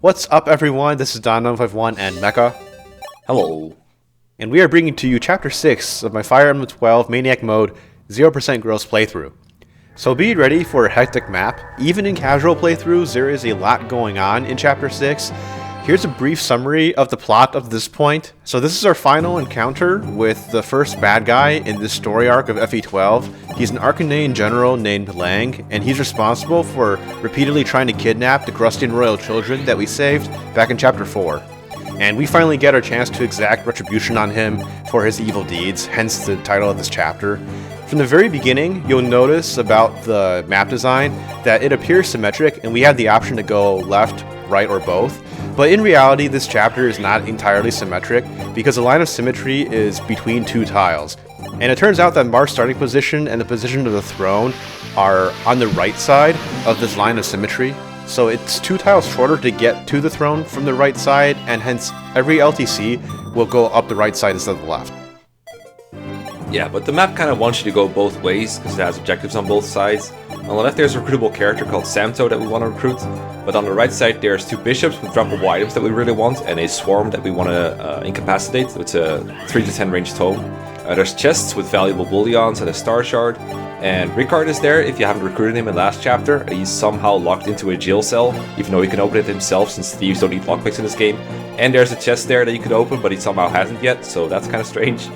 What's up, everyone? This is Don951 and Mekkah, Hello. and we are bringing to you Chapter 6 of my Fire Emblem 12 Maniac Mode 0% Gross playthrough. So be ready for a hectic map. Even in casual playthroughs, there is a lot going on in Chapter 6. Here's a brief summary of the plot of this point. So this is our final encounter with the first bad guy in this story arc of FE12. He's an Arcanine general named Lang, and he's responsible for repeatedly trying to kidnap the Grustian royal children that we saved back in Chapter 4. And we finally get our chance to exact retribution on him for his evil deeds, hence the title of this chapter. From the very beginning, you'll notice about the map design that it appears symmetric, and we have the option to go left, right, or both. But in reality, this chapter is not entirely symmetric because the line of symmetry is between two tiles. And it turns out that Marth's starting position and the position of the throne are on the right side of this line of symmetry. So it's two tiles shorter to get to the throne from the right side, and hence every LTC will go up the right side instead of the left. Yeah, but the map kind of wants you to go both ways because it has objectives on both sides. On the left there's a recruitable character called Samto that we want to recruit, but on the right side there's two bishops with droppable items that we really want and a swarm that we want to incapacitate with a 3 to 10 range tome. There's chests with valuable bullions and a star shard, and Ricard is there if you haven't recruited him in last chapter. He's somehow locked into a jail cell, even though he can open it himself since thieves don't need lockpicks in this game. And there's a chest there that you could open, but he somehow hasn't yet, so that's kind of strange.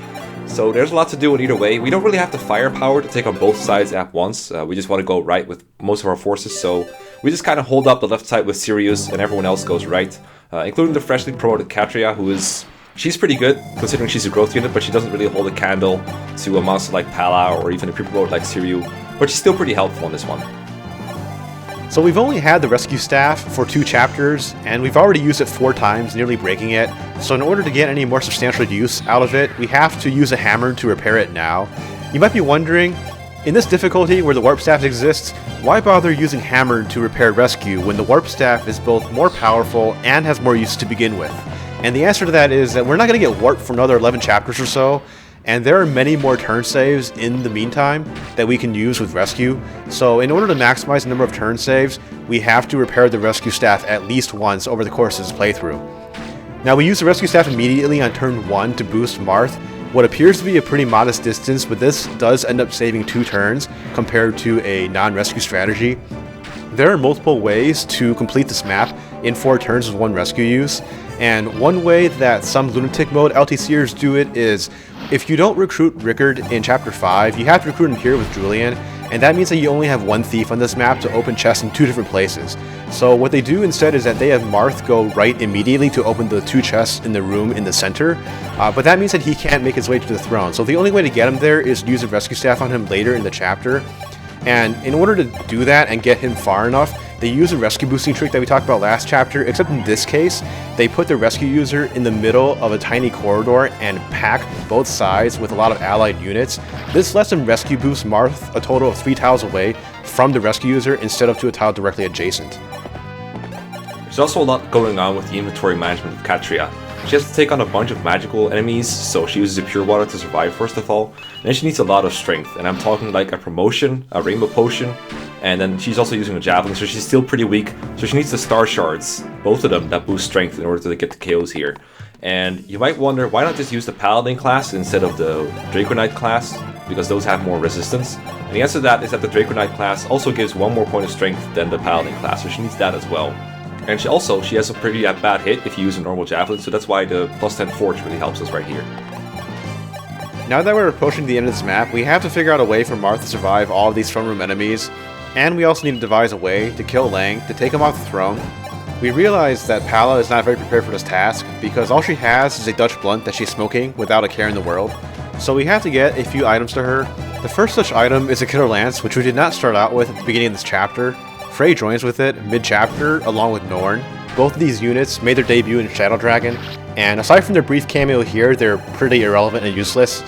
So there's a lot to do in either way. We don't really have the firepower to take on both sides at once. We just want to go right with most of our forces, so we just kind of hold up the left side with Sirius and everyone else goes right, including the freshly promoted Catria, she's pretty good considering she's a growth unit, but she doesn't really hold a candle to a monster like Palla or even a pre-promoted like Sirius, but she's still pretty helpful in this one. So we've only had the rescue staff for 2 chapters, and we've already used it 4 times, nearly breaking it. So in order to get any more substantial use out of it, we have to use a Hammerne to repair it now. You might be wondering, in this difficulty where the warp staff exists, why bother using Hammerne to repair rescue when the warp staff is both more powerful and has more use to begin with? And the answer to that is that we're not going to get warped for another 11 chapters or so, and there are many more turn saves in the meantime that we can use with rescue. So in order to maximize the number of turn saves, we have to repair the rescue staff at least once over the course of this playthrough. Now we use the rescue staff immediately on turn 1 to boost Marth, what appears to be a pretty modest distance, but this does end up saving 2 turns compared to a non-rescue strategy. There are multiple ways to complete this map in 4 turns with 1 rescue use, and one way that some lunatic mode LTCers do it is if you don't recruit Ricard in Chapter 5, you have to recruit him here with Julian, and that means that you only have 1 thief on this map to open chests in 2 different places. So what they do instead is that they have Marth go right immediately to open the 2 chests in the room in the center, but that means that he can't make his way to the throne. So the only way to get him there is to use a rescue staff on him later in the chapter. And in order to do that and get him far enough, they use a rescue boosting trick that we talked about last chapter, except in this case, they put the rescue user in the middle of a tiny corridor and pack both sides with a lot of allied units. This lets them rescue boost Marth a total of 3 tiles away from the rescue user instead of to a tile directly adjacent. There's also a lot going on with the inventory management of Catria. She has to take on a bunch of magical enemies, so she uses a pure water to survive first of all, and then she needs a lot of strength, and I'm talking like a promotion, a rainbow potion, and then she's also using a javelin, so she's still pretty weak, so she needs the star shards, both of them that boost strength in order to get the KOs here. And you might wonder, why not just use the Paladin class instead of the Draconite class, because those have more resistance? And the answer to that is that the Draconite class also gives 1 more point of strength than the Paladin class, so she needs that as well. And she has a pretty bad hit if you use a normal javelin, so that's why the plus 10 forge really helps us right here. Now that we're approaching the end of this map, we have to figure out a way for Marth to survive all of these throne room enemies, and we also need to devise a way to kill Lang, to take him off the throne. We realize that Palla is not very prepared for this task, because all she has is a Dutch blunt that she's smoking without a care in the world. So we have to get a few items to her. The first such item is a Killer Lance, which we did not start out with at the beginning of this chapter. Frey joins with it mid-chapter along with Norn. Both of these units made their debut in Shadow Dragon, and aside from their brief cameo here, they're pretty irrelevant and useless.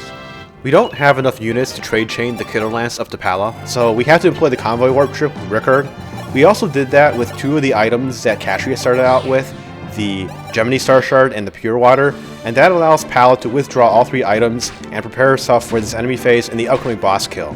We don't have enough units to trade chain the Killer Lance up to Palla, so we have to employ the Convoy Warp Trip with Ricard. We also did that with 2 of the items that Catria started out with, the Gemini Star Shard and the Pure Water, and that allows Palla to withdraw all 3 items and prepare herself for this enemy phase and the upcoming boss kill.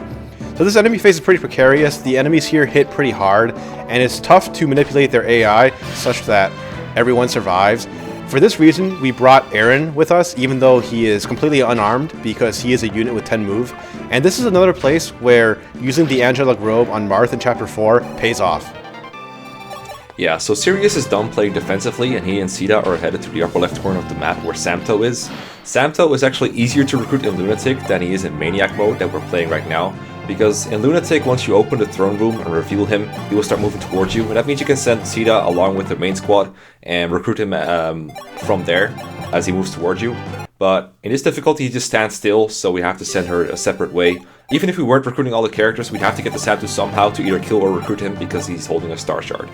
So this enemy phase is pretty precarious. The enemies here hit pretty hard, and it's tough to manipulate their AI such that everyone survives. For this reason, we brought Aaron with us, even though he is completely unarmed, because he is a unit with 10 move. And this is another place where using the Angelic Robe on Marth in Chapter 4 pays off. Yeah, so Sirius is done playing defensively, and he and Sita are headed to the upper left corner of the map where Samto is. Samto is actually easier to recruit in Lunatic than he is in Maniac mode that we're playing right now, because in Lunatic, once you open the throne room and reveal him, he will start moving towards you, and that means you can send Sita along with the main squad and recruit him from there as he moves towards you. But in this difficulty, he just stands still, so we have to send her a separate way. Even if we weren't recruiting all the characters, we'd have to get the Samto somehow to either kill or recruit him because he's holding a Star Shard.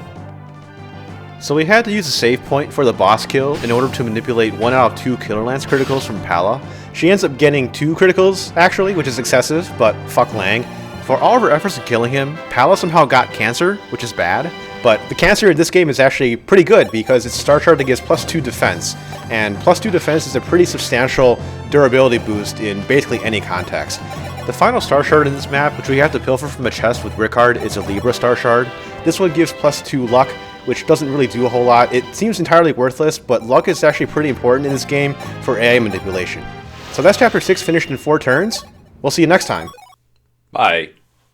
So we had to use a save point for the boss kill in order to manipulate 1 out of 2 Killer Lance criticals from Palla. She ends up getting 2 criticals, actually, which is excessive, but fuck Lang. For all of her efforts in killing him, Palla somehow got Cancer, which is bad. But the Cancer in this game is actually pretty good because it's a Star Shard that gives +2 defense. And +2 defense is a pretty substantial durability boost in basically any context. The final Star Shard in this map, which we have to pilfer from a chest with Rickard, is a Libra Star Shard. This one gives +2 luck, which doesn't really do a whole lot. It seems entirely worthless, but luck is actually pretty important in this game for AI manipulation. So that's Chapter 6 finished in 4 turns. We'll see you next time. Bye.